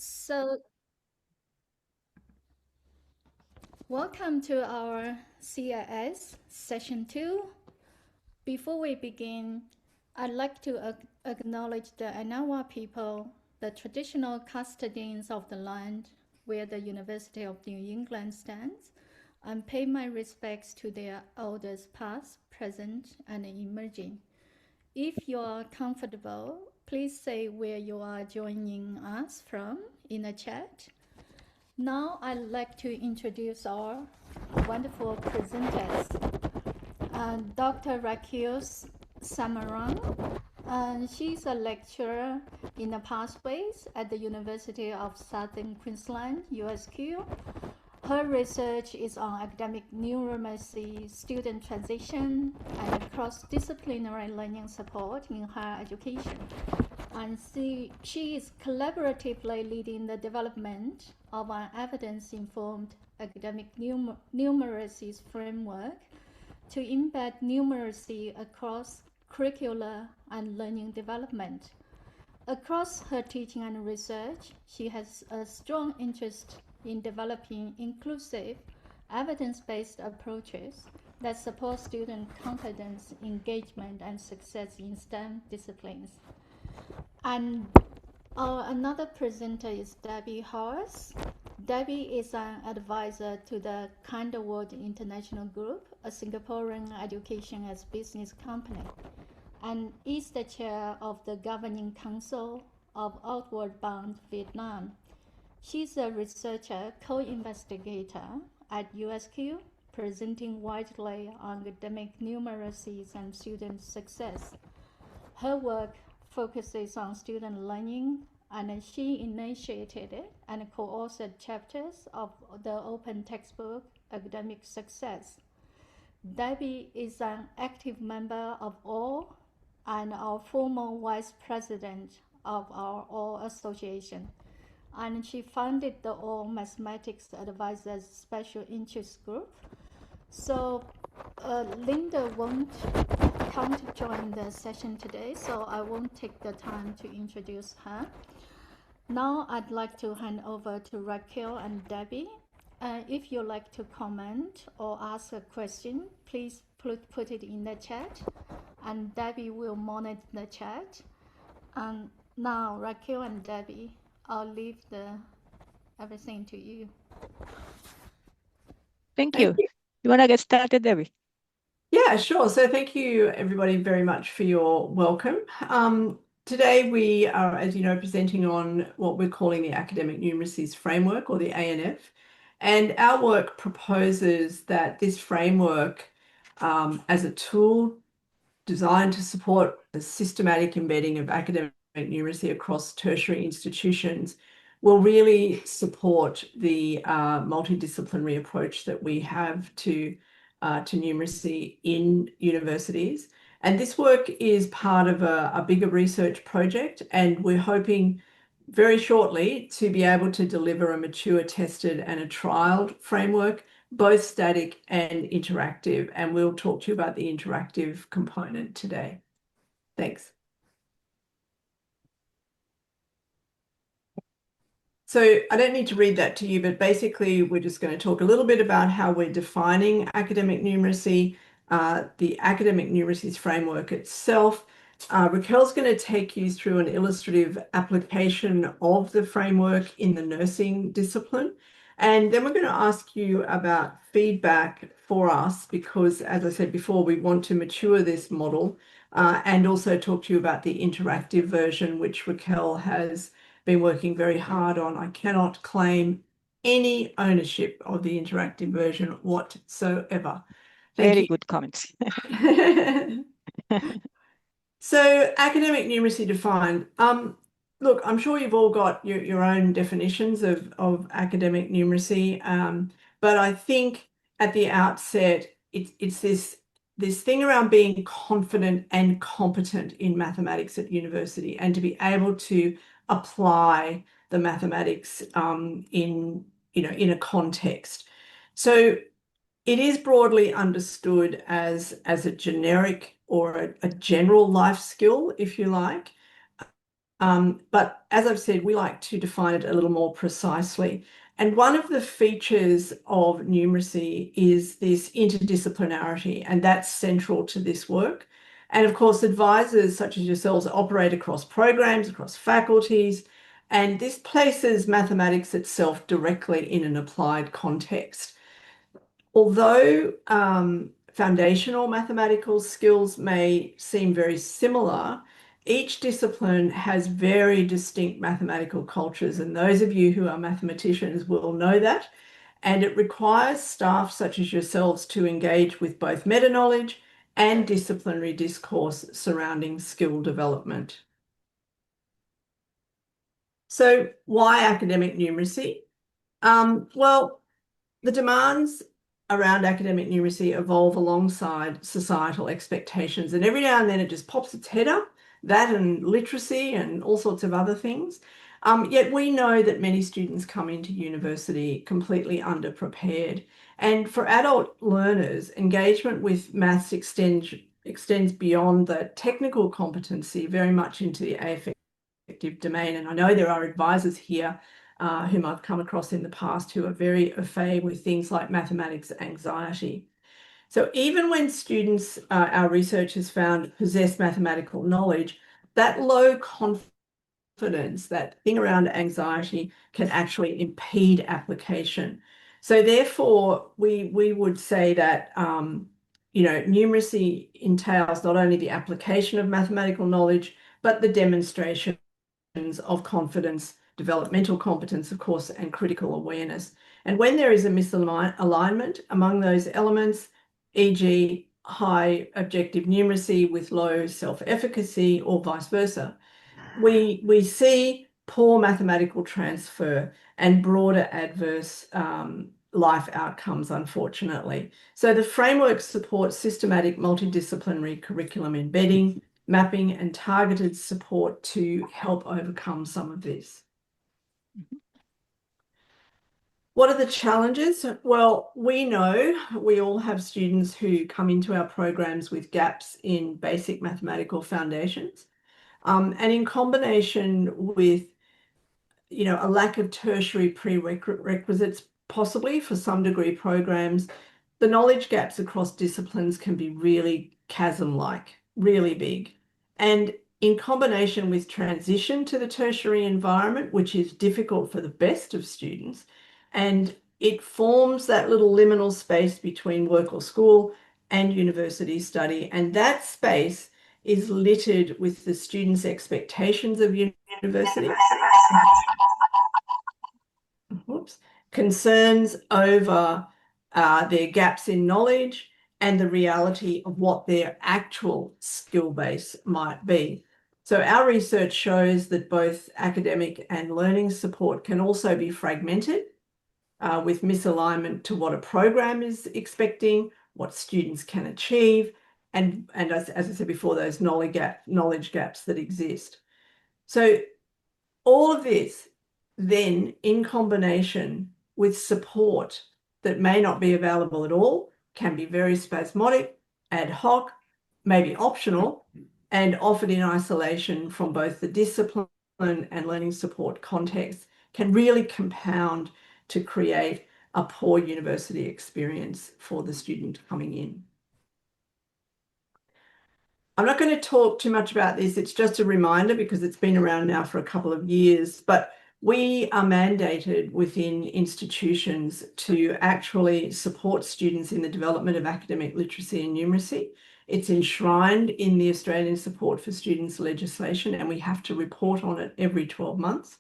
So, welcome to our CIS Session 2. Before we begin, I'd like to acknowledge the Anawa people, the traditional custodians of the land where the University of New England stands, and pay my respects to their elders past, present, and emerging. If you are comfortable, please say where you are joining us from in the chat. Now I'd like to introduce our wonderful presenters. Dr. Raquel Salmeron. She's a lecturer in the pathways at the University of Southern Queensland, USQ. Her research is on academic numeracy, student transition, and cross-disciplinary learning support in higher education. And she is collaboratively leading the development of an evidence-informed academic numeracies framework to embed numeracy across curricula and learning development. Across her teaching and research, she has a strong interest in developing inclusive, evidence-based approaches that support student confidence, engagement, and success in STEM disciplines. And another presenter is Debi Howarth. Debi is an advisor to the World International Group, a Singaporean education as business company, and is the chair of the Governing Council of Outward Bound Vietnam. She's a researcher, co-investigator at USQ, presenting widely on academic numeracies and student success. Her work focuses on student learning, and she initiated and co-authored chapters of the open textbook Academic Success. Debi is an active member of AALL and our former vice president of our AALL Association. And she founded the AALL Mathematics Advisors Special Interest Group. So Linda won't come to join the session today, so I won't take the time to introduce her. Now I'd like to hand over to Raquel and Debi. If you'd like to comment or ask a question, please put it in the chat, and Debi will monitor the chat. And now, Raquel and Debi, I'll leave everything to you. Thank you. You want to get started, Debi? Yeah, sure. So thank you, everybody, very much for your welcome. Today we are, as you know, presenting on what we're calling the Academic Numeracies Framework, or the ANF. And our work proposes that this framework, as a tool designed to support the systematic embedding of academic numeracy across tertiary institutions, will really support the multidisciplinary approach that we have to numeracy in universities. And this work is part of a bigger research project, and we're hoping very shortly to be able to deliver a mature, tested, and a trialed framework, both static and interactive. And we'll talk to you about the interactive component today. Thanks. So I don't need to read that to you, but basically we're just going to talk a little bit about how we're defining academic numeracy, the Academic Numeracies Framework itself. Raquel's going to take you through an illustrative application of the framework in the nursing discipline. And then we're going to ask you about feedback for us because, as I said before, we want to mature this model and also talk to you about the interactive version, which Raquel has been working very hard on. I cannot claim any ownership of the interactive version whatsoever. Very good comments. So academic numeracy defined. Look, I'm sure you've all got your own definitions of academic numeracy, but I think at the outset, it's this thing around being confident and competent in mathematics at university and to be able to apply the mathematics in a context. So it is broadly understood as a generic or a general life skill, if you like, But as I've said, we like to define it a little more precisely. And one of the features of numeracy is this interdisciplinarity, and that's central to this work. And of course, advisors such as yourselves operate across programs, across faculties, and this places mathematics itself directly in an applied context. Although foundational mathematical skills may seem very similar, each discipline has very distinct mathematical cultures, and those of you who are mathematicians will know that. And it requires staff such as yourselves to engage with both meta-knowledge and disciplinary discourse surrounding skill development. So why academic numeracy? Well, the demands around academic numeracy evolve alongside societal expectations, and every now and then it just pops its head up, that and literacy and all sorts of other things. Yet we know that many students come into university completely underprepared, and for adult learners, engagement with maths extends beyond the technical competency very much into the affective domain. And I know there are advisors here whom I've come across in the past who are very au fait with things like mathematics anxiety. So even when students, our research has found, possess mathematical knowledge, that low confidence, that thing around anxiety, can actually impede application. So therefore, we would say that numeracy entails not only the application of mathematical knowledge, but the demonstration of confidence, developmental competence, of course, and critical awareness. And when there is a misalignment among those elements, e.g. high objective numeracy with low self-efficacy or vice versa, we see poor mathematical transfer and broader adverse life outcomes, unfortunately. So the framework supports systematic multidisciplinary curriculum embedding, mapping and targeted support to help overcome some of this. What are the challenges? Well, we know we all have students who come into our programs with gaps in basic mathematical foundations. And in combination with, a lack of tertiary prerequisites, possibly for some degree programs, the knowledge gaps across disciplines can be really chasm-like, really big. And in combination with transition to the tertiary environment, which is difficult for the best of students, and it forms that little liminal space between work or school and university study. And that space is littered with the students' expectations of university, concerns over their gaps in knowledge, and the reality of what their actual skill base might be. So our research shows that both academic and learning support can also be fragmented with misalignment to what a program is expecting, what students can achieve, and as I said before, those knowledge gaps that exist. So all of this then in combination with support that may not be available at all, can be very spasmodic, ad hoc, maybe optional, and offered in isolation from both the discipline and learning support context, can really compound to create a poor university experience for the student coming in. I'm not going to talk too much about this. It's just a reminder because it's been around now for a couple of years, but we are mandated within institutions to actually support students in the development of academic literacy and numeracy. It's enshrined in the Australian Support for Students legislation, and we have to report on it every 12 months.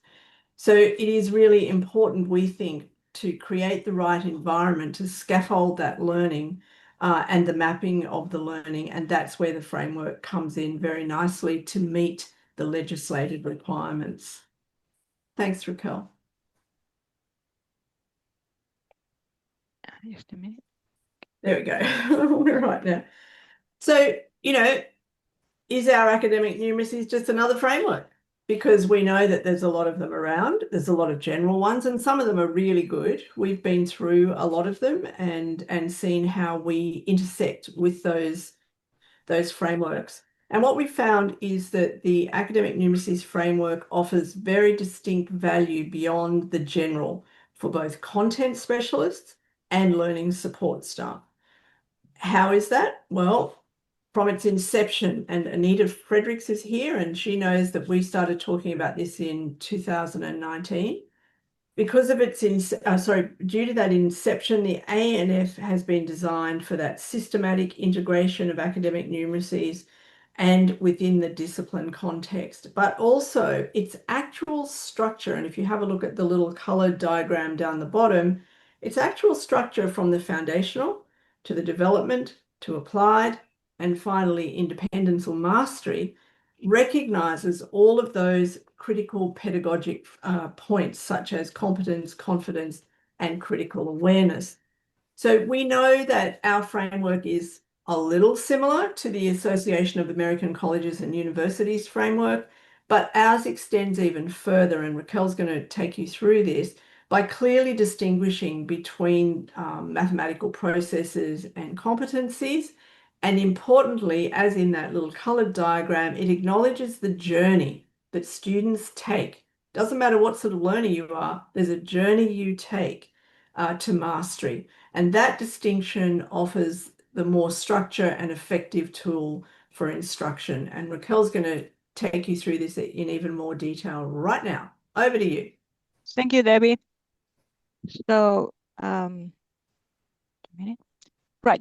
So it is really important, we think, to create the right environment to scaffold that learning and the mapping of the learning. And that's where the framework comes in very nicely to meet the legislated requirements. Thanks, Raquel. Just a minute. There we go. We're right now. So, is our academic numeracy just another framework? Because we know that there's a lot of them around. There's a lot of general ones, and some of them are really good. We've been through a lot of them and seen how we intersect with those frameworks. And what we found is that the Academic Numeracies Framework offers very distinct value beyond the general for both content specialists and learning support staff. How is that? Well, from its inception, and Anita Fredericks is here, and she knows that we started talking about this in 2019. Because of its due to that inception, the ANF has been designed for that systematic integration of academic numeracies and within the discipline context, but also its actual structure. And if you have a look at the little colored diagram down the bottom, its actual structure from the foundational to the development to applied and finally independence or mastery recognizes all of those critical pedagogic points such as competence, confidence, and critical awareness. So we know that our framework is a little similar to the Association of American Colleges and Universities framework, but ours extends even further, and Raquel's going to take you through this by clearly distinguishing between mathematical processes and competencies. And importantly, as in that little colored diagram, it acknowledges the journey that students take. Doesn't matter what sort of learner you are, there's a journey you take to mastery. And that distinction offers the more structure and effective tool for instruction. And Raquel's going to take you through this in even more detail right now. Over to you. Thank you, Debbie. So, right.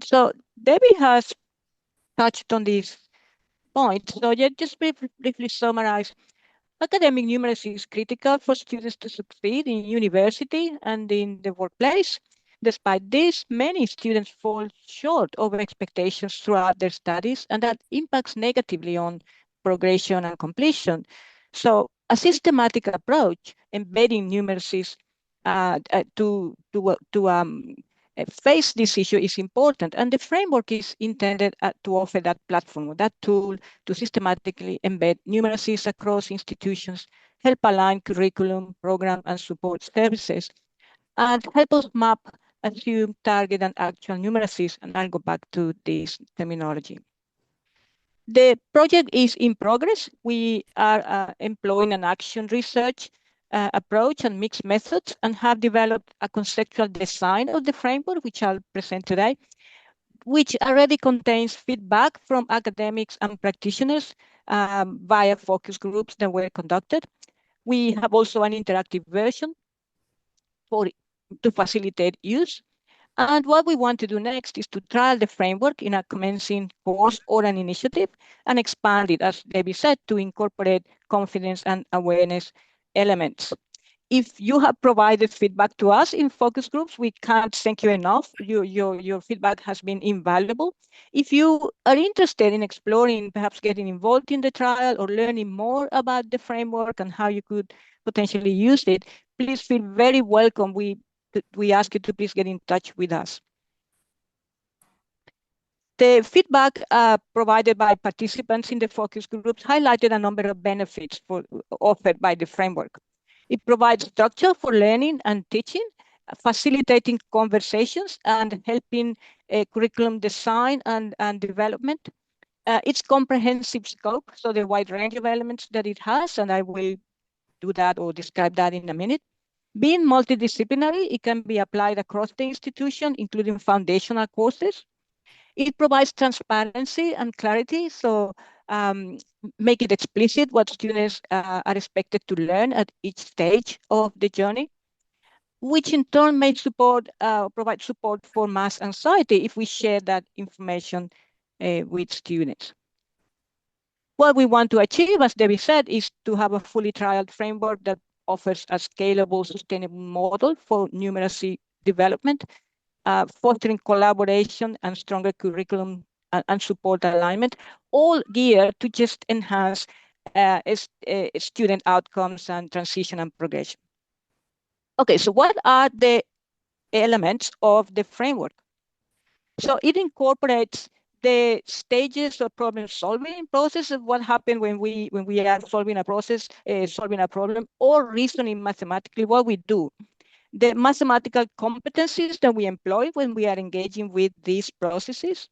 So Debbie has touched on this point. So yeah, just briefly summarize. Academic numeracy is critical for students to succeed in university and in the workplace. Despite this, many students fall short of expectations throughout their studies, and that impacts negatively on progression and completion. So a systematic approach, embedding numeracies to face this issue is important, and the framework is intended to offer that platform, that tool to systematically embed numeracies across institutions, help align curriculum, program, and support services, and help us map, assume, target, and actual numeracies, and I'll go back to this terminology. The project is in progress. We are employing an action research approach and mixed methods, and have developed a conceptual design of the framework, which I'll present today, which already contains feedback from academics and practitioners via focus groups that were conducted. We have also an interactive version to facilitate use. And what we want to do next is to trial the framework in a commencing course or an initiative and expand it, as Debbie said, to incorporate confidence and awareness elements. If you have provided feedback to us in focus groups, we can't thank you enough. Your feedback has been invaluable. If you are interested in exploring, perhaps getting involved in the trial or learning more about the framework and how you could potentially use it, please feel very welcome. We ask you to please get in touch with us. The feedback provided by participants in the focus groups highlighted a number of benefits offered by the framework. It provides structure for learning and teaching, facilitating conversations and helping curriculum design and development. Its comprehensive scope, so the wide range of elements that it has, and I will do that or describe that in a minute. Being multidisciplinary, it can be applied across the institution, including foundational courses. It provides transparency and clarity, so make it explicit what students are expected to learn at each stage of the journey, which in turn may provide support for mass anxiety if we share that information with students. What we want to achieve, as Debbie said, is to have a fully trialed framework that offers a scalable, sustainable model for numeracy development, fostering collaboration and stronger curriculum and support alignment, all geared to just enhance student outcomes and transition and progression. Okay, so what are the elements of the framework? So it incorporates the stages of problem-solving process of what happened when we are solving a process, solving a problem, or reasoning mathematically what we do. The mathematical competencies that we employ when we are engaging with these processes,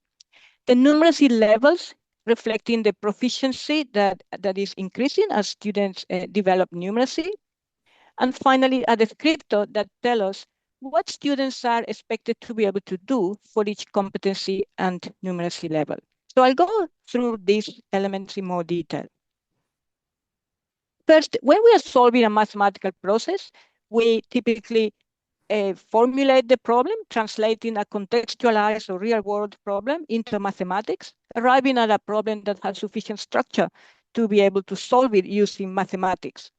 the numeracy levels reflecting the proficiency that is increasing as students develop numeracy. And finally, a descriptor that tells us what students are expected to be able to do for each competency and numeracy level. So I'll go through these elements in more detail. First, when we are solving a mathematical process, we typically formulate the problem, translating a contextualized or real-world problem into mathematics, arriving at a problem that has sufficient structure to be able to solve it using mathematics.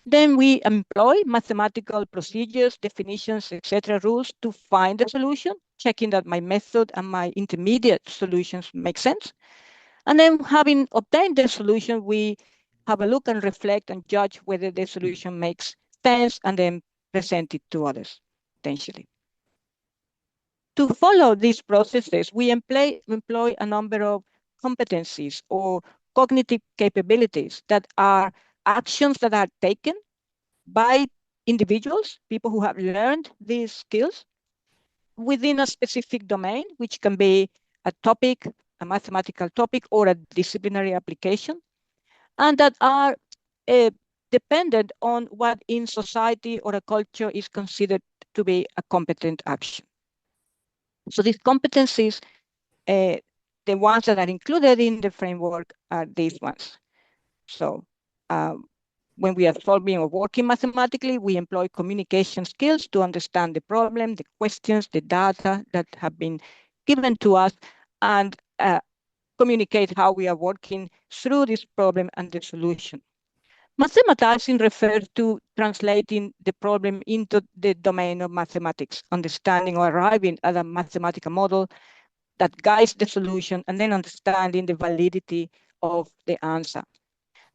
Then we employ mathematical procedures, definitions, etc., rules to find the solution, checking that my method and my intermediate solutions make sense. And then having obtained the solution, we have a look and reflect and judge whether the solution makes sense and then present it to others, potentially. To follow these processes, we employ a number of competencies or cognitive capabilities that are actions that are taken by individuals, people who have learned these skills within a specific domain, which can be a topic, a mathematical topic, or a disciplinary application, and that are dependent on what in society or a culture is considered to be a competent action. So these competencies, the ones that are included in the framework are these ones. So when we are solving or working mathematically, we employ communication skills to understand the problem, the questions, the data that have been given to us, and communicate how we are working through this problem and the solution. Mathematizing refers to translating the problem into the domain of mathematics, understanding or arriving at a mathematical model that guides the solution, and then understanding the validity of the answer.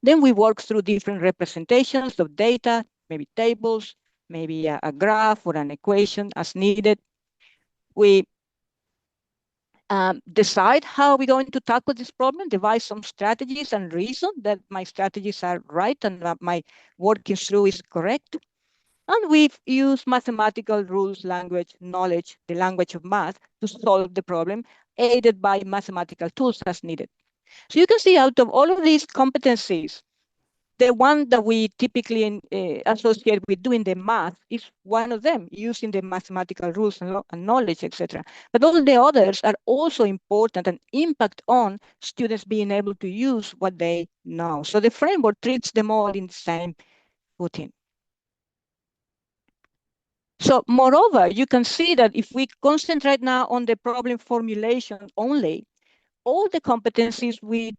Then we work through different representations of data, maybe tables, maybe a graph or an equation as needed. We decide how we're going to tackle this problem, devise some strategies and reason that my strategies are right and that my working through is correct. And we've used mathematical rules, language, knowledge, the language of math to solve the problem, aided by mathematical tools as needed. So you can see out of all of these competencies, the one that we typically associate with doing the math is one of them, using the mathematical rules and knowledge, etc. But all the others are also important and impact on students being able to use what they know. So the framework treats them all in the same footing. So moreover, you can see that if we concentrate now on the problem formulation only, all the competencies we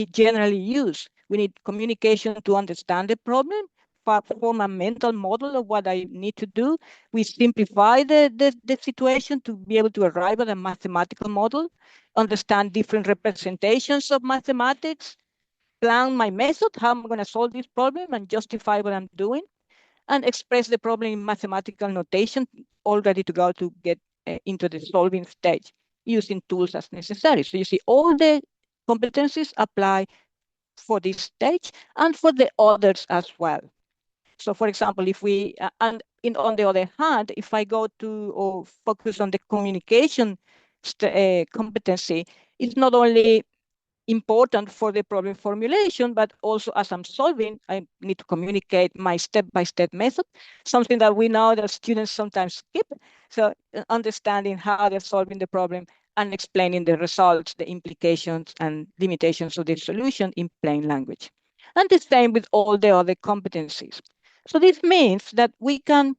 generally use. We need communication to understand the problem, form a mental model of what I need to do. We simplify the situation to be able to arrive at a mathematical model, understand different representations of mathematics, plan my method, how I'm going to solve this problem and justify what I'm doing, and express the problem in mathematical notation, all ready to go to get into the solving stage, using tools as necessary. So you see all the competencies apply for this stage and for the others as well. So for example, if we, on the other hand, if I go to or focus on the communication competency, it's not only important for the problem formulation, but also as I'm solving, I need to communicate my step-by-step method, something that we know that students sometimes skip. So understanding how they're solving the problem and explaining the results, the implications and limitations of the solution in plain language. And the same with all the other competencies. So this means that we can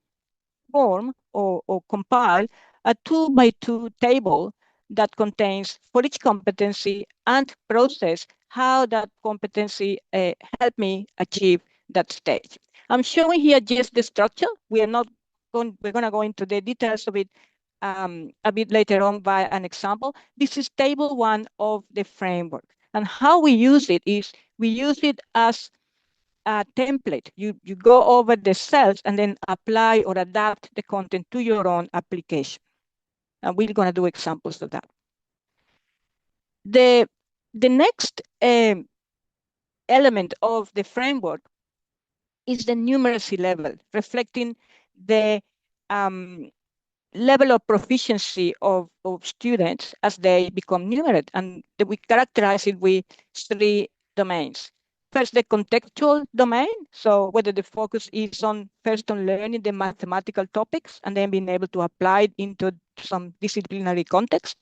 form or compile a 2-by-2 table that contains for each competency and process how that competency helped me achieve that stage. I'm showing here just the structure. We're going to go into the details of it a bit later on by an example. This is table 1 of the framework. And how we use it is we use it as a template. You go over the cells and then apply or adapt the content to your own application. And we're going to do examples of that. The next element of the framework is the numeracy level, reflecting the level of proficiency of students as they become numerate. And we characterize it with 3 domains. First, the contextual domain. So whether the focus is on first on learning the mathematical topics and then being able to apply it into some disciplinary context.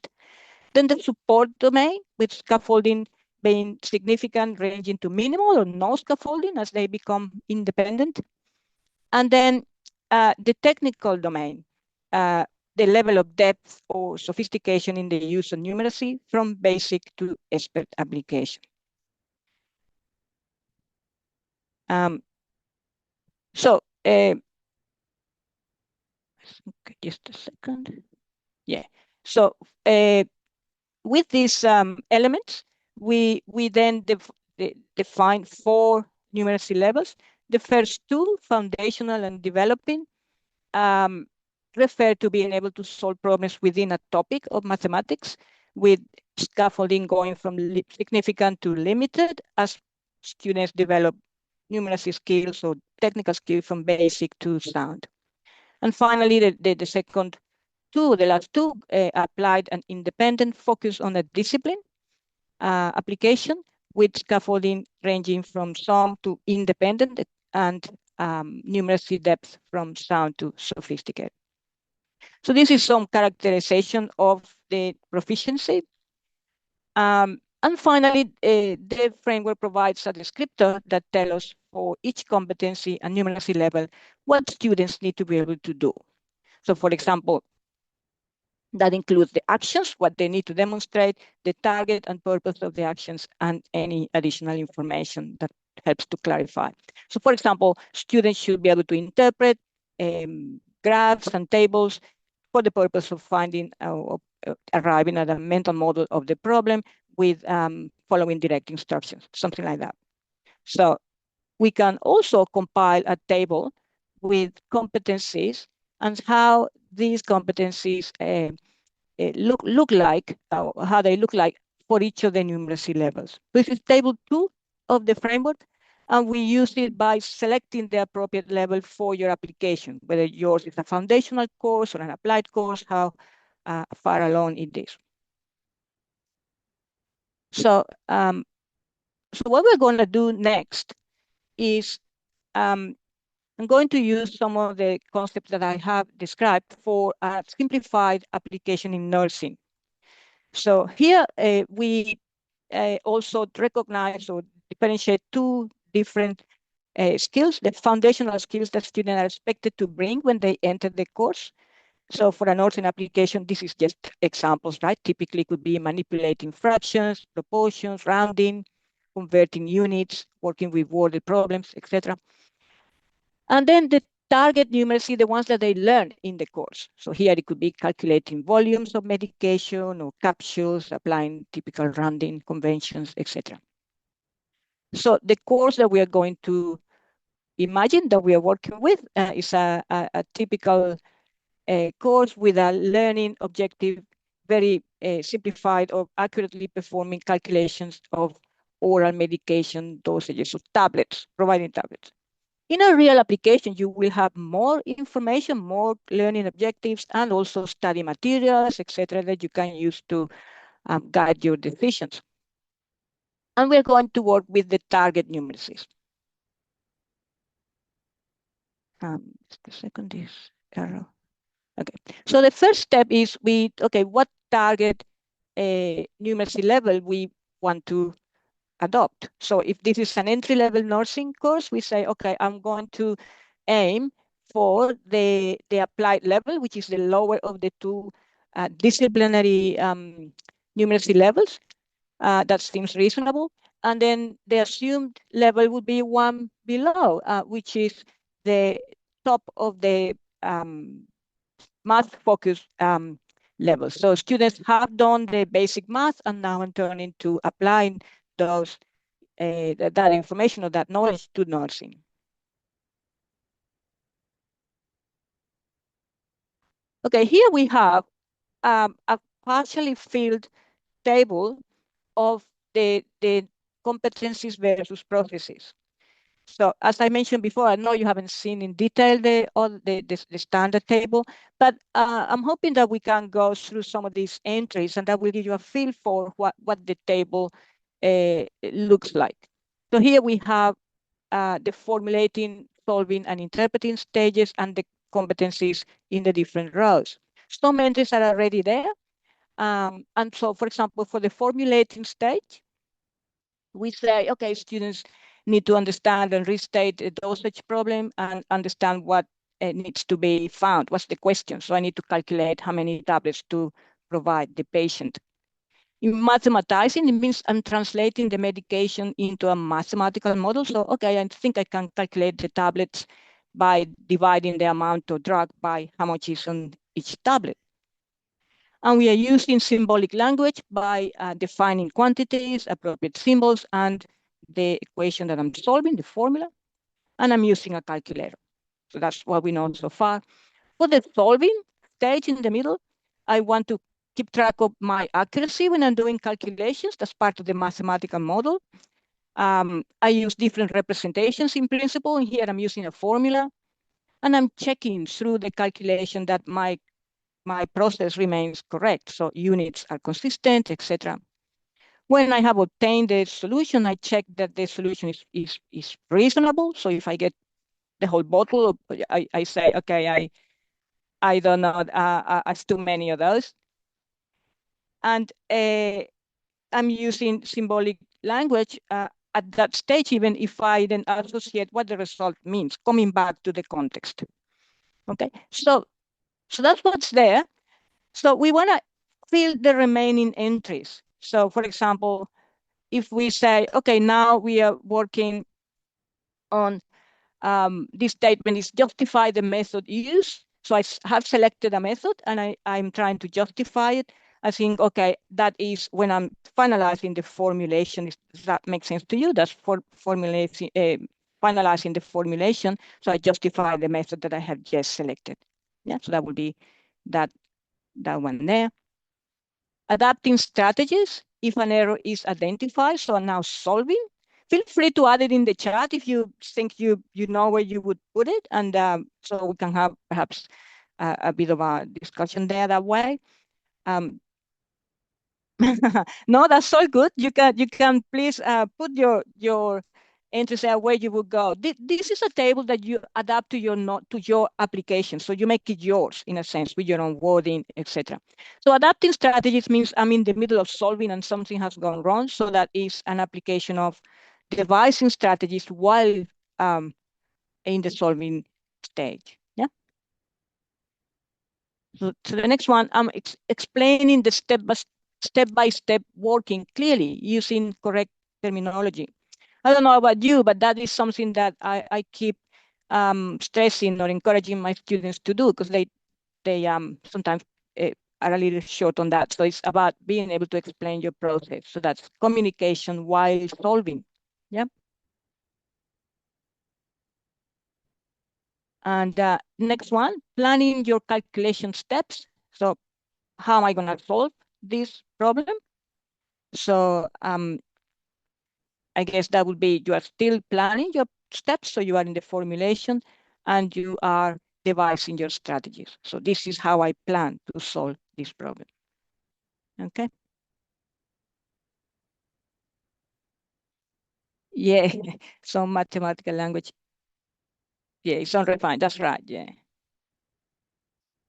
Then the support domain, with scaffolding being significant, ranging to minimal or no scaffolding as they become independent. And then the technical domain, the level of depth or sophistication in the use of numeracy from basic to expert application. Okay, just a second. Yeah. So with these elements, we then define 4 numeracy levels. The first 2, foundational and developing, refer to being able to solve problems within a topic of mathematics, with scaffolding going from significant to limited as students develop numeracy skills or technical skills from basic to sound. And finally, the second 2, the last 2, applied and independent, focus on a discipline application with scaffolding ranging from some to independent and numeracy depth from sound to sophisticated. So this is some characterization of the proficiency. And finally, the framework provides a descriptor that tells us for each competency and numeracy level what students need to be able to do. So for example, that includes the actions, what they need to demonstrate, the target and purpose of the actions, and any additional information that helps to clarify. So for example, students should be able to interpret graphs and tables for the purpose of finding arriving at a mental model of the problem with following direct instructions, something like that. So we can also compile a table with competencies and how these competencies look like, how they look like for each of the numeracy levels. This is table 2 of the framework, and we use it by selecting the appropriate level for your application, whether yours is a foundational course or an applied course, how far along it is. So, so what we're going to do next is I'm going to use some of the concepts that I have described for a simplified application in nursing. So here we also recognize or differentiate 2 different skills, the foundational skills that students are expected to bring when they enter the course. So for an nursing application, this is just examples, right? Typically could be manipulating fractions, proportions, rounding, converting units, working with worded problems, etc. And then the target numeracy, the ones that they learn in the course. So here it could be calculating volumes of medication or capsules, applying typical rounding conventions, etc. So the course that we are going to imagine that we are working with is a typical course with a learning objective, very simplified of accurately performing calculations of oral medication dosages of tablets, providing tablets. In a real application, you will have more information, more learning objectives, and also study materials, etc., that you can use to guide your decisions. And we're going to work with the target numeracies. Just a second, this arrow. Okay, so the first step is what target numeracy level we want to adopt. So if this is an entry-level nursing course, we say, okay, I'm going to aim for the applied level, which is the lower of the 2 disciplinary numeracy levels. That seems reasonable. And then the assumed level would be 1 below, which is the top of the math focus level. So students have done the basic math and now I'm turning to applying those that information or that knowledge to nursing. Okay, here we have a partially filled table of the competencies versus processes. So as I mentioned before, I know you haven't seen in detail the standard table, but I'm hoping that we can go through some of these entries and that will give you a feel for what the table looks like. So here we have the formulating, solving, and interpreting stages and the competencies in the different rows. Some entries are already there. And so, for example, for the formulating stage, we say, okay, students need to understand and restate the dosage problem and understand what needs to be found. What's the question? So I need to calculate how many tablets to provide the patient. In mathematizing, it means I'm translating the medication into a mathematical model. So, okay, I think I can calculate the tablets by dividing the amount of drug by how much is on each tablet. And we are using symbolic language by defining quantities, appropriate symbols, and the equation that I'm solving, the formula, and I'm using a calculator. So that's what we know so far. For the solving stage in the middle, I want to keep track of my accuracy when I'm doing calculations. That's part of the mathematical model. I use different representations in principle, and here I'm using a formula, and I'm checking through the calculation that my process remains correct. So units are consistent, etc. When I have obtained the solution, I check that the solution is reasonable. So if I get the whole bottle, I say, okay, I don't know, it's too many of those. And I'm using symbolic language at that stage, even if I then associate what the result means, coming back to the context. Okay, so that's what's there. So we want to fill the remaining entries. So for example, if we say, okay, now we are working on this statement is justify the method used. So I have selected a method and I'm trying to justify it. I think, okay, that is when I'm finalizing the formulation. Does that make sense to you? That's for formulating, finalizing the formulation. So I justify the method that I have just selected. Yeah, so that would be that one there. Adapting strategies if an error is identified. So now solving. Feel free to add it in the chat if you think you know where you would put it, and so we can have perhaps a bit of a discussion there that way. No, that's all good. You can please put your entries there where you would go. This is a table that you adapt to your application, so you make it yours in a sense with your own wording, etc. So adapting strategies means I'm in the middle of solving and something has gone wrong. So that is an application of devising strategies while in the solving stage. Yeah. So the next one, it's explaining the step-by-step working clearly using correct terminology. I don't know about you, but that is something that I keep stressing or encouraging my students to do because they sometimes are a little short on that. So it's about being able to explain your process. So that's communication while solving. Yeah. And next one, planning your calculation steps. So how am I going to solve this problem? So I guess that would be you are still planning your steps. So you are in the formulation and you are devising your strategies. So this is how I plan to solve this problem. Okay. Yeah, some mathematical language. Yeah, it's unrefined. That's right. Yeah.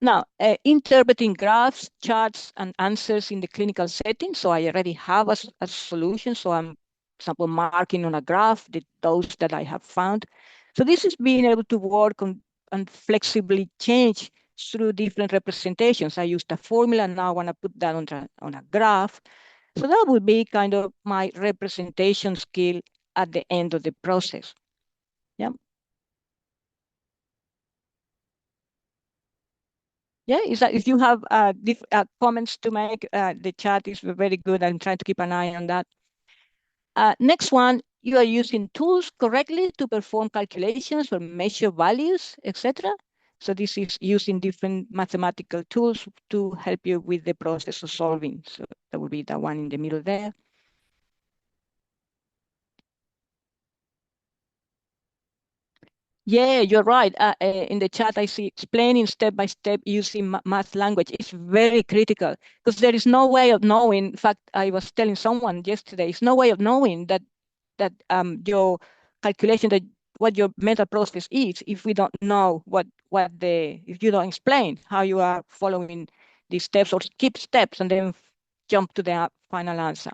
Now, interpreting graphs, charts, and answers in the clinical setting. So I already have a solution. So I'm, for example, marking on a graph those that I have found. So this is being able to work on and flexibly change through different representations. I used a formula, now I want to put that on a graph. So that would be kind of my representation skill at the end of the process. Yeah. Yeah, is that if you have comments to make, the chat is very good. I'm trying to keep an eye on that. Next one, you are using tools correctly to perform calculations or measure values, etc. So this is using different mathematical tools to help you with the process of solving. So that would be the one in the middle there. Yeah, you're right. In the chat, I see explaining step by step using math language. It's very critical because there is no way of knowing. In fact, I was telling someone yesterday, there's no way of knowing that your calculation, that what your mental process is, if we don't know if you don't explain how you are following these steps or skip steps and then jump to the final answer.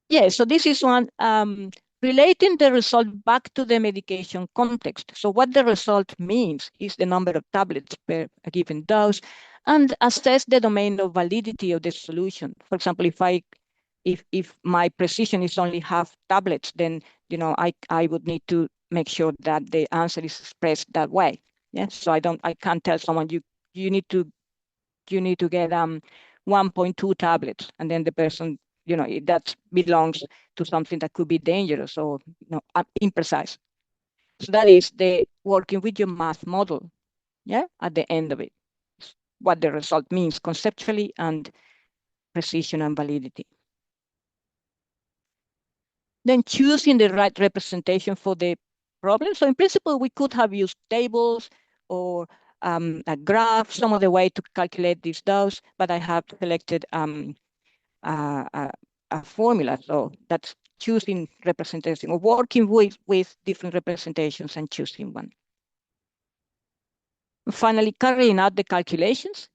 Yeah, so this is one relating the result back to the medication context. So what the result means is the number of tablets per a given dose, and assess the domain of validity of the solution. For example, if my precision is only half tablets, then I would need to make sure that the answer is expressed that way. Yeah, so I can't tell someone you need to get 1.2 tablets, and then the person, that belongs to something that could be dangerous or imprecise. So that is the working with your math model. Yeah, at the end of it, what the result means conceptually and precision and validity. Then choosing the right representation for the problem. So in principle, we could have used tables or a graph, some other way to calculate these dose, but I have selected a formula. So that's choosing representation or working with different representations and choosing one. Finally, carrying out the calculations.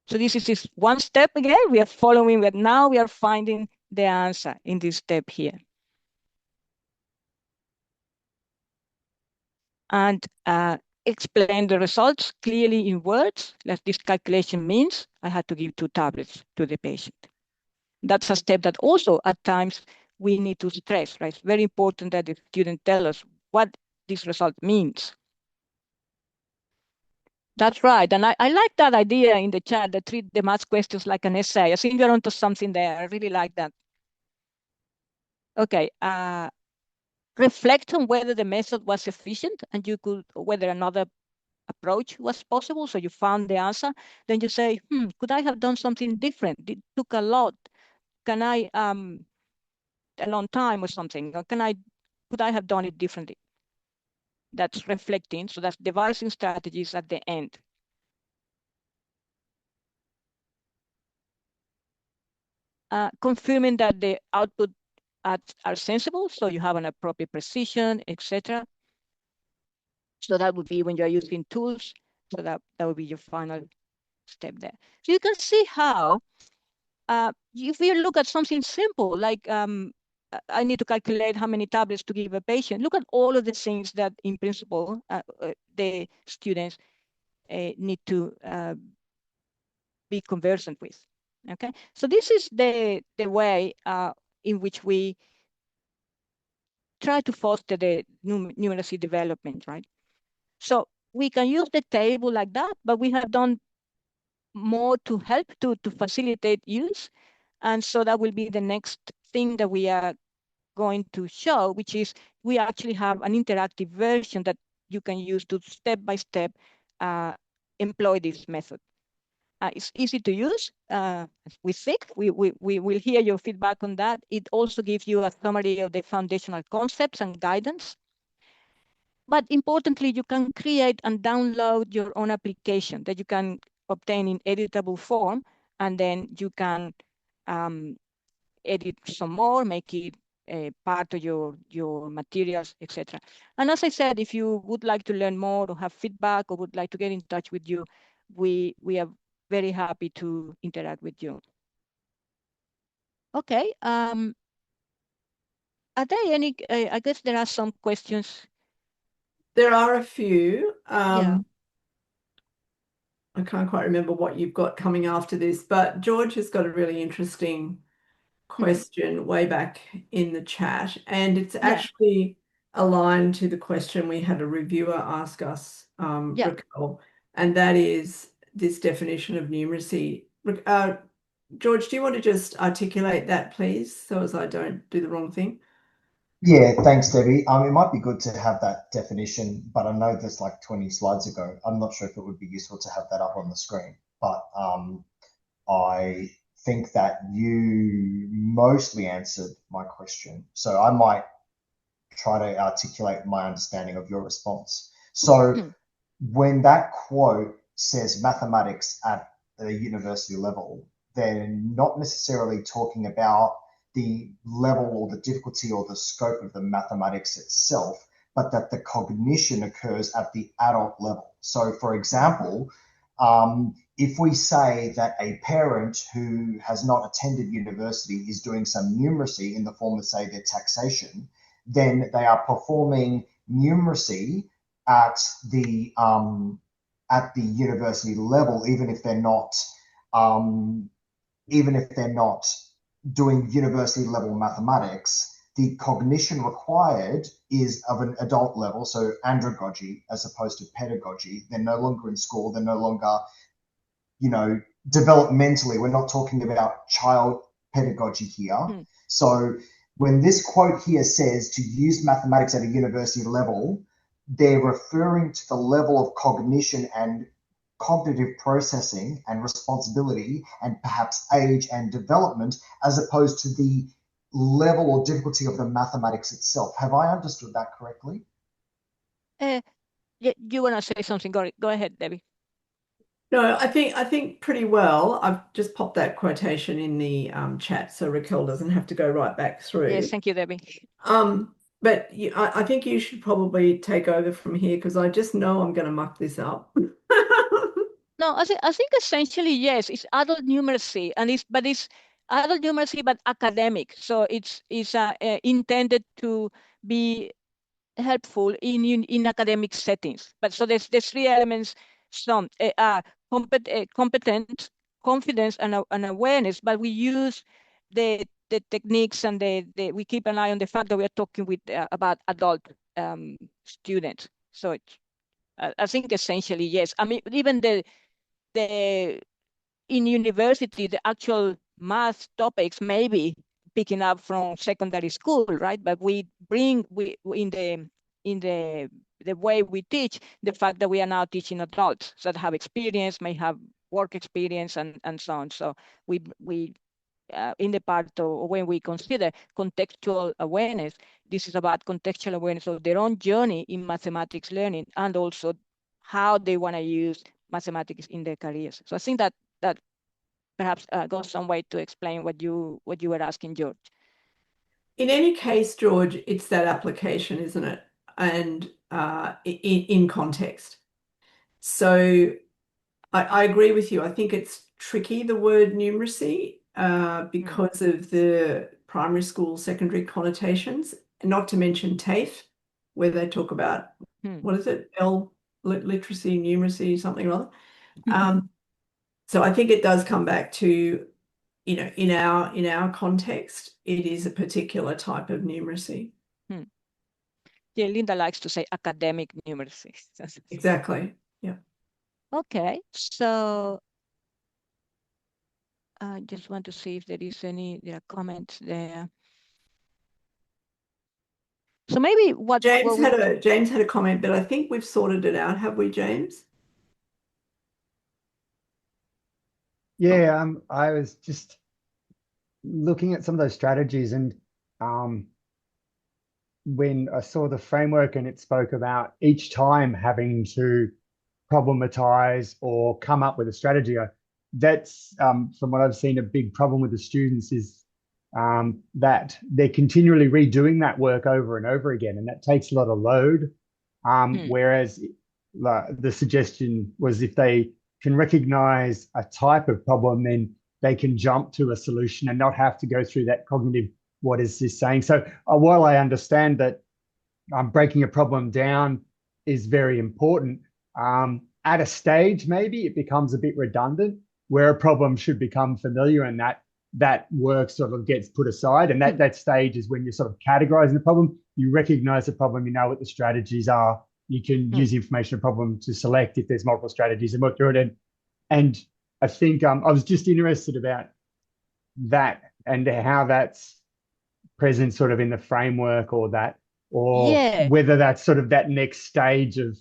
So this is one step again. We are following, but now we are finding the answer in this step here. And explain the results clearly in words, like this calculation means I had to give 2 tablets to the patient. That's a step that also at times we need to stress, right? It's very important that the student tell us what this result means. That's right. And I like that idea in the chat that treat the math questions like an essay. I think you're onto something there. I really like that. Okay. Reflect on whether the method was efficient and whether another approach was possible. So you found the answer. Then you say, could I have done something different? It took a lot. Can I, a long time or something? Or could I have done it differently? That's reflecting. So that's devising strategies at the end. Confirming that the output are sensible, so you have an appropriate precision, etc. So that would be when you're using tools. So that would be your final step there. So you can see how, if you look at something simple, like I need to calculate how many tablets to give a patient, look at all of the things that in principle, the students need to be conversant with. Okay, so this is the way in which we try to foster the numeracy development, right? So we can use the table like that, but we have done more to help to facilitate use. And so that will be the next thing that we are going to show, which is we actually have an interactive version that you can use to step-by-step employ this method. It's easy to use. We think we will hear your feedback on that. It also gives you a summary of the foundational concepts and guidance. But importantly, you can create and download your own application that you can obtain in editable form, and then you can edit some more, make it part of your materials, etc. And as I said, if you would like to learn more or have feedback or would like to get in touch with you, we are very happy to interact with you. Okay. Are there any, I guess there are some questions. There are a few. Yeah. I can't quite remember what you've got coming after this, but George has got a really interesting question way back in the chat, and it's actually aligned to the question we had a reviewer ask us, Raquel, and that is this definition of numeracy. George, do you want to just articulate that, please, so as I don't do the wrong thing? Yeah, thanks, Debbie. It might be good to have that definition, but I know there's like 20 slides ago. I'm not sure if it would be useful to have that up on the screen, but I think that you mostly answered my question. So I might try to articulate my understanding of your response. So when that quote says mathematics at the university level, they're not necessarily talking about the level or the difficulty or the scope of the mathematics itself, but that the cognition occurs at the adult level. So, for example, if we say that a parent who has not attended university is doing some numeracy in the form of, say, their taxation, then they are performing numeracy at the university level, even if they're not doing university level mathematics. The cognition required is of an adult level, so andragogy as opposed to pedagogy. They're no longer in school. They're no longer, developmentally. We're not talking about child pedagogy here. So when this quote here says to use mathematics at a university level, they're referring to the level of cognition and cognitive processing and responsibility and perhaps age and development, as opposed to the level or difficulty of the mathematics itself. Have I understood that correctly? You want to say something? Go ahead, Debbie. No, I think pretty well. I've just popped that quotation in the chat so Raquel doesn't have to go right back through. Yes, thank you, Debbie. But I think you should probably take over from here because I just know I'm going to muck this up. No, I think essentially yes, it's adult numeracy, and it's adult numeracy but academic. So it's intended to be helpful in academic settings. But so there's 3 elements: some competence, confidence, and awareness. But we use the techniques and we keep an eye on the fact that we are talking about adult students. So I think essentially yes. I mean, even in university, the actual math topics may be picking up from secondary school, right? But we bring in the way we teach the fact that we are now teaching adults that have experience, may have work experience, and so on. So we in the part of when we consider contextual awareness, this is about contextual awareness of their own journey in mathematics learning and also how they want to use mathematics in their careers. So I think that perhaps goes some way to explain what you were asking, George. In any case, George, it's that application, isn't it? And in context. So I agree with you. I think it's tricky, the word numeracy, because of the primary school, secondary connotations, and not to mention TAFE, where they talk about, what is it? Literacy, numeracy, something or other. So I think it does come back to, in our context, it is a particular type of numeracy. Yeah, Linda likes to say academic numeracy. Exactly. Yeah. Okay, so I just want to see if there are comments there. So maybe James had a comment, but I think we've sorted it out. Have we, James? Yeah, I was just looking at some of those strategies, and when I saw the framework and it spoke about each time having to problematize or come up with a strategy, that's from what I've seen, a big problem with the students is that they're continually redoing that work over and over again, and that takes a lot of load. Whereas the suggestion was if they can recognize a type of problem, then they can jump to a solution and not have to go through that cognitive, what is this saying? So while I understand that breaking a problem down is very important, at a stage, maybe it becomes a bit redundant where a problem should become familiar, and that work sort of gets put aside. And that stage is when you're sort of categorizing the problem. You recognize the problem, you know what the strategies are. You can use information of problem to select if there's multiple strategies and work through it. And I think I was just interested about that and how that's present sort of in the framework or whether that's sort of that next stage of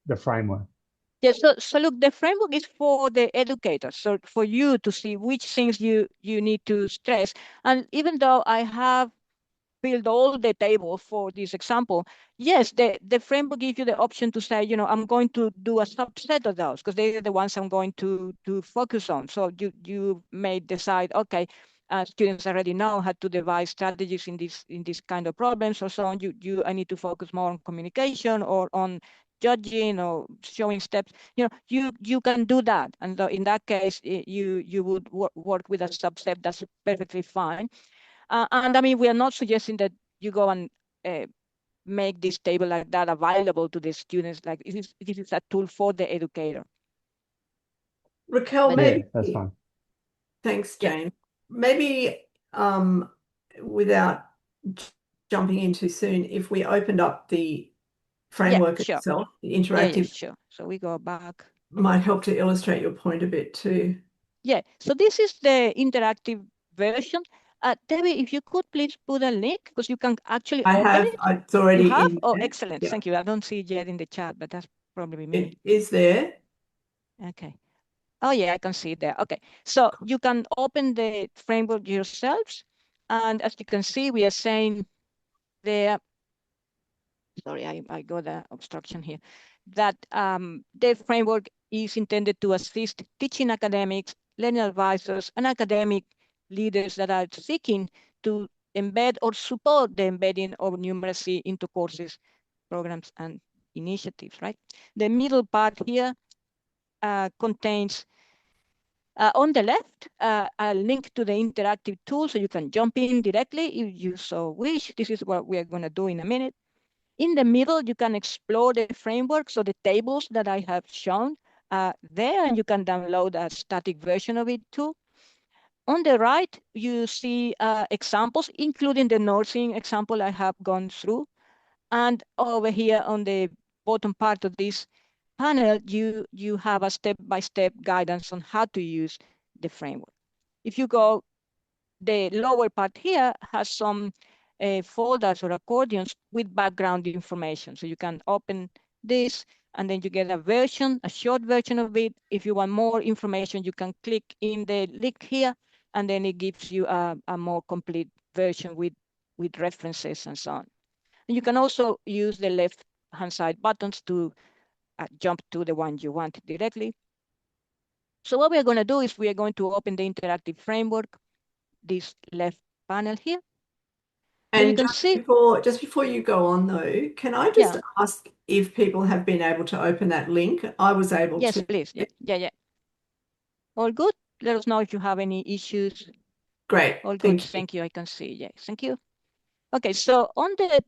the framework. Yeah, so look, the framework is for the educators, so for you to see which things you need to stress. And even though I have build all the table for this example, yes, the framework gives you the option to say, I'm going to do a subset of those because they are the ones I'm going to focus on. So you may decide, okay, students already know how to devise strategies in this kind of problems or so on. I need to focus more on communication or on judging or showing steps. You can do that, and in that case, you would work with a subset. That's perfectly fine. And I mean, we are not suggesting that you go and make this table like that available to the students. Like this is a tool for the educator. Raquel, But maybe. Yeah, that's fine. Thanks, Yeah. Jane. Maybe without jumping in too soon, if we opened up the framework sure. itself, the Yeah, interactive, sure. So we go back. might help to illustrate your point a bit too. Yeah, so this is the interactive version. Debi, if you could please put a link, because you can actually I open have, it. it's already You have? in Oh, there. excellent. Yeah. Thank you. I don't see it yet in the chat, but that's probably me. It is there. Okay. Oh, yeah, I can see it there. Okay. So you can open the framework yourselves. And as you can see, we are saying there, sorry, I got the obstruction here, that the framework is intended to assist teaching academics, learning advisors, and academic leaders that are seeking to embed or support the embedding of numeracy into courses, programs, and initiatives, right? The middle part here contains, on the left, a link to the interactive tool, so you can jump in directly if you so wish. This is what we are going to do in a minute. In the middle, you can explore the framework, so the tables that I have shown there, and you can download a static version of it too. On the right, you see examples, including the nursing example I have gone through. And over here on the bottom part of this panel, you have a step-by-step guidance on how to use the framework. If you go, the lower part here has some folders or accordions with background information. So you can open this and then you get a version, a short version of it. If you want more information, you can click in the link here and then it gives you a more complete version with references and so on. And you can also use the left-hand side buttons to jump to the one you want directly. So what we're going to do is we are going to open the interactive framework, this left panel here. And you can just see, before you go on though, can I just ask if people have been able to open that link? I was able yes, to. please. Yeah. All good. Let us know if you have any issues. Great. All good. Thank you. I can see. Yeah, thank you. Okay, so on the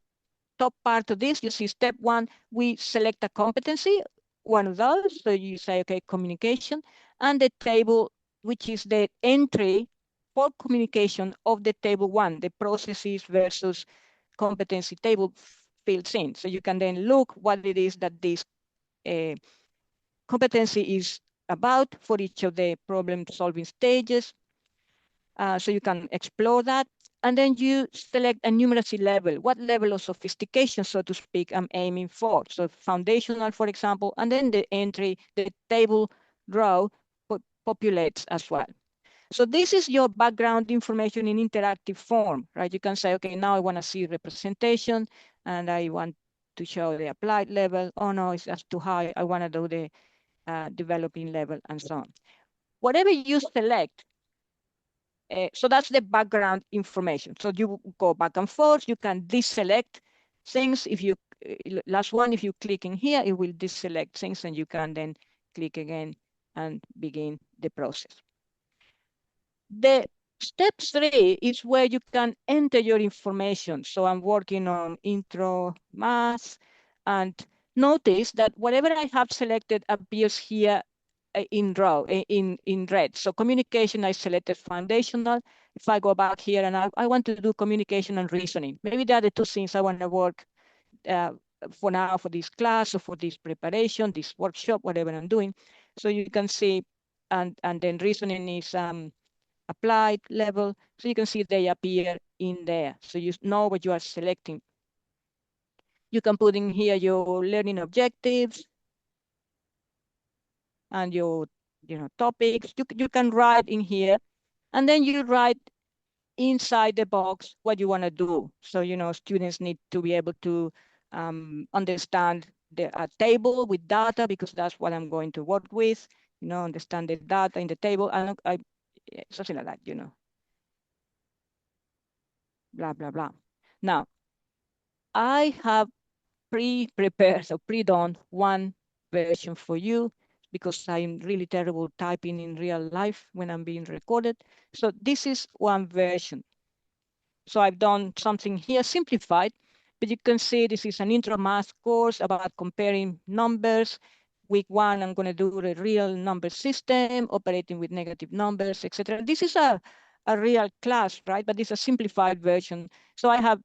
top part of this, you see step one, we select a competency, one of those. So you say, okay, communication, and the table, which is the entry for communication of the table one, the processes versus competency table fills in. So you can then look what it is that this competency is about for each of the problem solving stages. So you can explore that. And then you select a numeracy level. What level of sophistication, so to speak, I'm aiming for? So foundational, for example, and then the entry, the table row populates as well. So this is your background information in interactive form, right? You can say, okay, now I want to see representation and I want to show the applied level. Oh no, it's just too high. I want to do the developing level and so on. Whatever you select, so that's the background information. So you go back and forth. You can deselect things. If you, last one, if you click in here, it will deselect things and you can then click again and begin the process. The step 3 is where you can enter your information. So I'm working on intro math, and notice that whatever I have selected appears here in red. So communication, I selected foundational. If I go back here and I want to do communication and reasoning, maybe there are the two things I want to work for now for this class or for this preparation, this workshop, whatever I'm doing. So you can see, and then reasoning is applied level. So you can see they appear in there. So you know what you are selecting. You can put in here your learning objectives and your topics. You can write in here, and then you write inside the box what you want to do. So, students need to be able to understand the table with data, because that's what I'm going to work with, understand the data in the table, and something like that, blah, blah, blah. Now, I have pre-prepared, so pre-done one version for you, because I'm really terrible typing in real life when I'm being recorded. So this is one version. So I've done something here simplified, but you can see this is an intro math course about comparing numbers. Week 1, I'm going to do the real number system, operating with negative numbers, etc. This is a real class, right? But it's a simplified version. So I have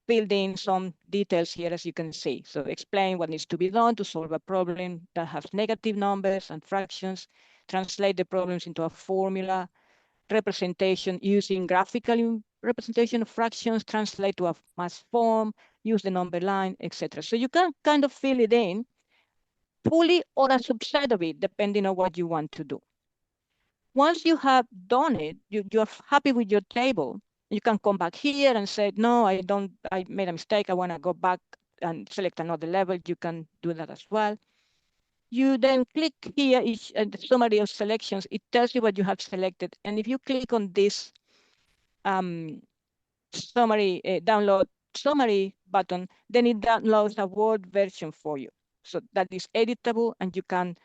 filled in some details here, as you can see. So explain what needs to be done to solve a problem that has negative numbers and fractions, translate the problems into a formula, representation using graphical representation of fractions, translate to a mass form, use the number line, etc. So you can kind of fill it in fully or a subset of it, depending on what you want to do. Once you have done it, you're happy with your table, you can come back here and say, no, I made a mistake, I want to go back and select another level. You can do that as well. You then click here, the summary of selections, it tells you what you have selected. And if you click on this summary, download summary button, then it downloads a Word version for you. So that is editable, and you can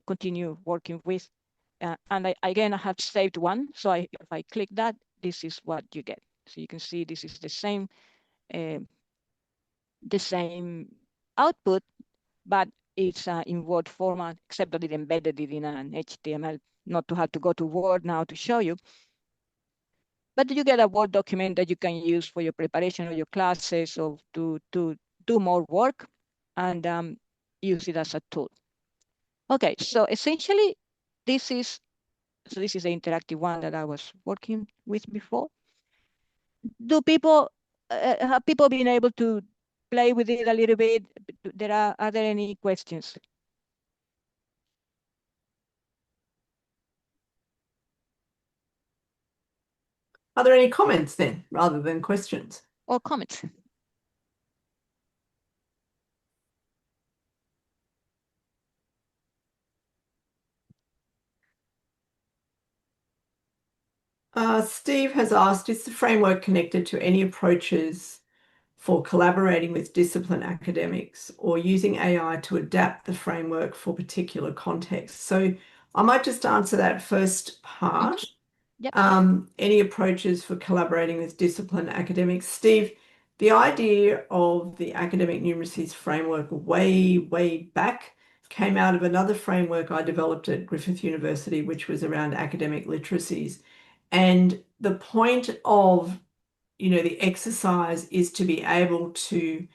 continue working with. And again, I have saved one. So if I click that, this is what you get. So you can see this is the same output, but it's in Word format, except that it embedded it in an HTML, not to have to go to Word now to show you. But you get a Word document that you can use for your preparation of your classes, or to do more work and use it as a tool. Okay, so essentially, this is the interactive one that I was working with before. Do people have people been able to play with it a little bit? Are there any questions? Are there any comments then, rather than questions? Or comments? Steve has asked, is the framework connected to any approaches for collaborating with discipline academics or using AI to adapt the framework for particular contexts? So I might just answer that first part. Yep. Any approaches for collaborating with discipline academics? Steve, the idea of the Academic Numeracies Framework way back came out of another framework I developed at Griffith University, which was around academic literacies. And the point of, the exercise is to be able to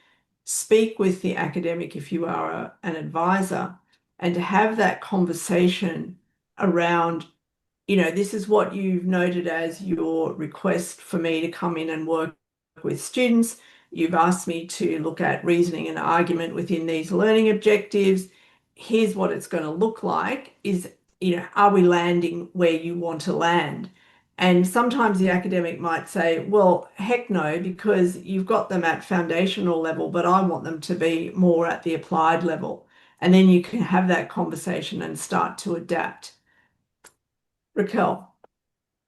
speak with the academic, if you are an advisor, and to have that conversation around, this is what you've noted as your request for me to come in and work with students. You've asked me to look at reasoning and argument within these learning objectives. Here's what it's going to look like. Are we landing where you want to land? And sometimes the academic might say, well, heck no, because you've got them at foundational level, but I want them to be more at the applied level. And then you can have that conversation and start to adapt. Raquel.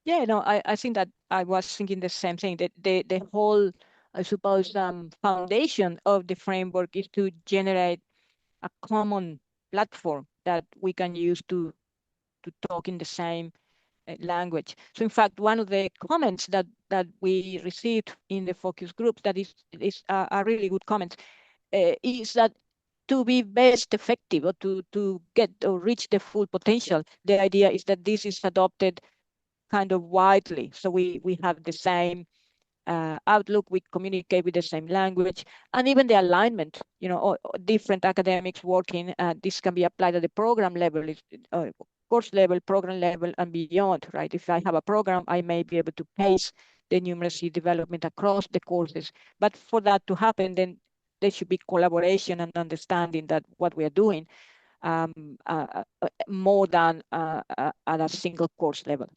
Yeah, no, I think that I was thinking the same thing, that the whole, I suppose, foundation of the framework is to generate a common platform that we can use to talk in the same language. So in fact, one of the comments that we received in the focus group that is a really good comment is that to be best effective, or to get or reach the full potential, the idea is that this is adopted kind of widely. So we have the same outlook, we communicate with the same language, and even the alignment, or different academics working, this can be applied at the program level, course level, program level, and beyond, right? If I have a program, I may be able to pace the numeracy development across the courses. But for that to happen, then there should be collaboration and understanding that what we are doing more than at a single course level.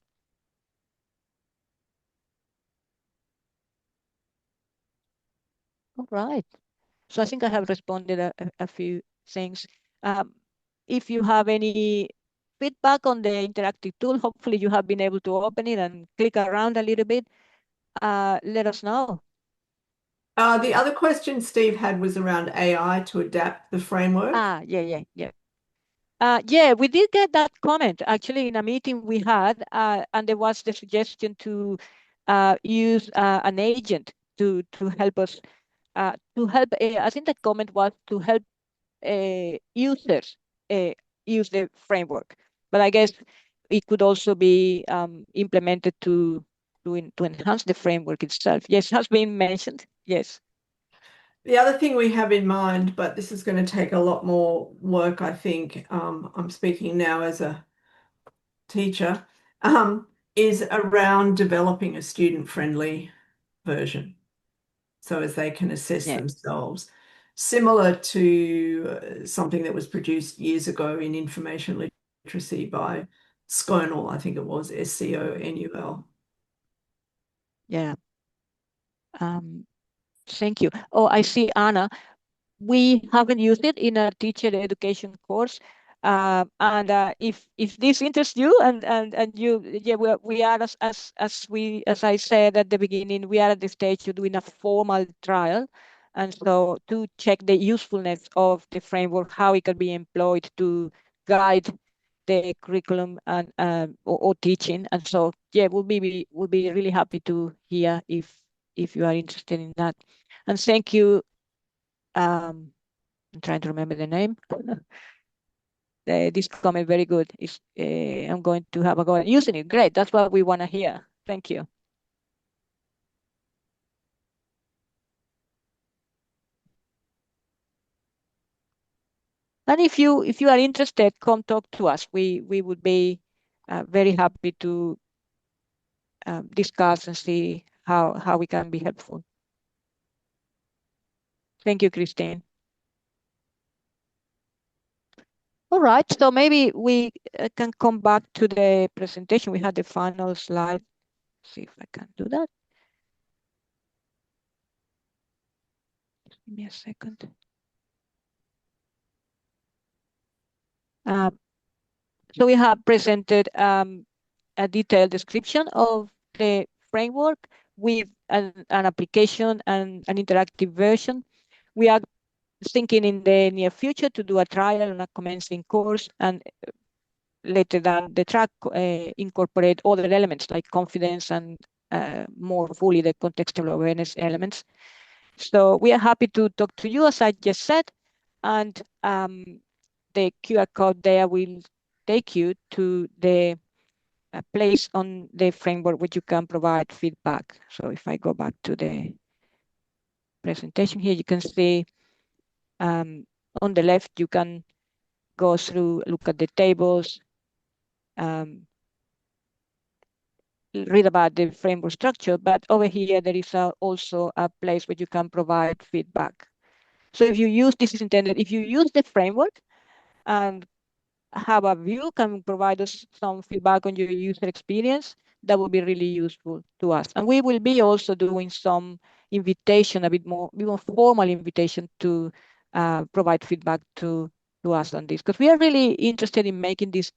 All right. So I think I have responded a few things. If you have any feedback on the interactive tool, hopefully you have been able to open it and click around a little bit. Let us know. The other question Steve had was around AI to adapt the framework. Yeah, we did get that comment actually in a meeting we had, and there was the suggestion to use an agent to help us. I think that comment was to help users use the framework, but I guess it could also be implemented to enhance the framework itself. Yes, has been mentioned. Yes. The other thing we have in mind, but this is going to take a lot more work, I think, I'm speaking now as a teacher, is around developing a student-friendly version, so as they can assess themselves. Similar to something that was produced years ago in information literacy by Sconal, I think it was, SCONUL. Yeah. Thank you. Oh, I see, Anna. We haven't used it in a teacher education course. And if this interests you and you, yeah, we are as I said at the beginning, we are at the stage of doing a formal trial, and so to check the usefulness of the framework, how it can be employed to guide the curriculum and or teaching. And so yeah, we'll be really happy to hear if you are interested in that. And thank you. I'm trying to remember the name. This comment very good. Is I'm going to have a go at using it. Great. That's what we want to hear. Thank you. And if you are interested, come talk to us. We would be very happy to discuss and see how we can be helpful. Thank you, Christine. All right, so maybe we can come back to the presentation. We had the final slide. See if I can do that. Give me a second. So we have presented a detailed description of the framework with an application and an interactive version. We are thinking in the near future to do a trial on a commencing course, and later down the track incorporate other elements like confidence and more fully the contextual awareness elements. So we are happy to talk to you, as I just said, and the QR code there will take you to the place on the framework where you can provide feedback. So if I go back to the presentation here, you can see on the left, you can go through, look at the tables, read about the framework structure, but over here, there is also a place where you can provide feedback. So if you use, this is intended, if you use the framework and have a view, can provide us some feedback on your user experience, that would be really useful to us. And we will be also doing some invitation, a bit more formal invitation to provide feedback to us on this, because we are really interested in making this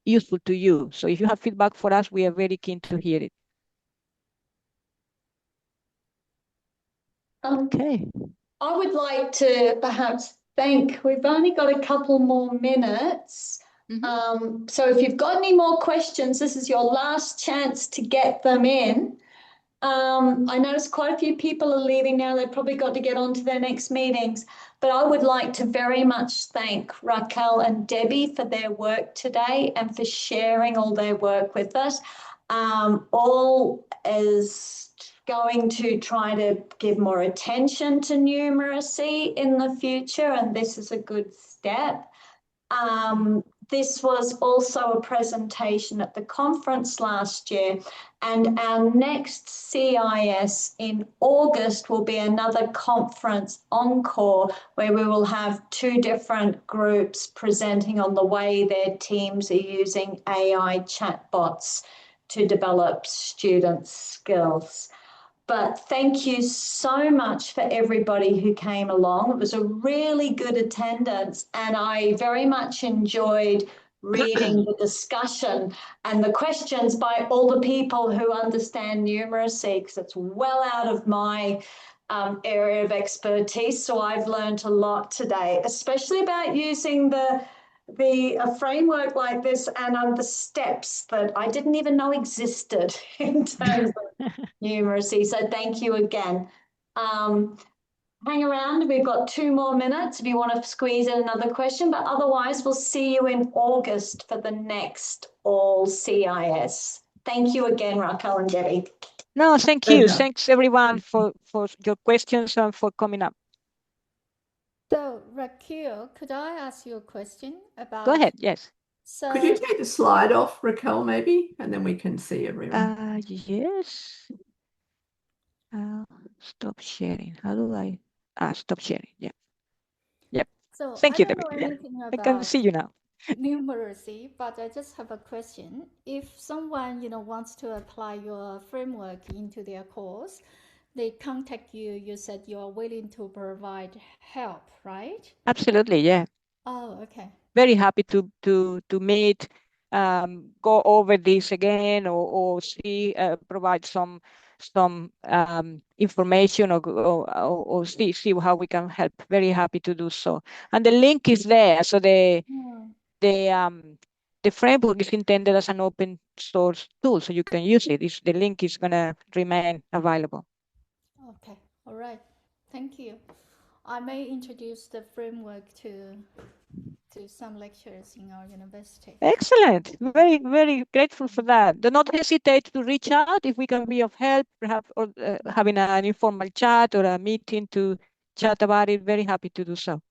useful to you. So if you have feedback for us, we are very keen to hear it. Okay. I would like to perhaps thank, we've only got a couple more minutes. So if you've got any more questions, this is your last chance to get them in. I noticed quite a few people are leaving now. They've probably got to get on to their next meetings. But I would like to very much thank Raquel and Debi for their work today and for sharing all their work with us. All is going to try to give more attention to numeracy in the future, and this is a good step. This was also a presentation at the conference last year, and our next CIS in August will be another conference encore where we will have 2 different groups presenting on the way their teams are using AI chatbots to develop students' skills. But thank you so much for everybody who came along. It was a really good attendance, and I very much enjoyed reading the discussion and the questions by all the people who understand numeracy, because it's well out of my area of expertise. So I've learned a lot today, especially about using a framework like this and the steps that I didn't even know existed in terms of numeracy. So thank you again. Hang around. We've got 2 more minutes if you want to squeeze in another question, but otherwise we'll see you in August for the next All CIS. Thank you again, Raquel and Debi. No, thank you. Thanks everyone for your questions and for coming up. So, Raquel, could I ask you a question about... Go ahead, yes. So, could you take the slide off, Raquel, maybe, and then we can see everyone? Yes. Stop sharing. How do I... stop sharing. Yeah. Yep. So Thank you, I don't know Debi. anything I can about see you now. numeracy, but I just have a question. If someone, wants to apply your framework into their course, they contact you, you said you are willing to provide help, right? Absolutely, yeah. Oh, okay. Very happy to meet, go over this again, or see, provide some information, or see how we can help. Very happy to do so. And the link is there. So the framework is intended as an open source tool, so you can use it. The link is gonna remain available. Okay, all right. Thank you. I may introduce the framework to some lecturers in our university. Excellent. Very, very grateful for that. Do not hesitate to reach out if we can be of help, perhaps, or having an informal chat or a meeting to chat about it. Very happy to do so.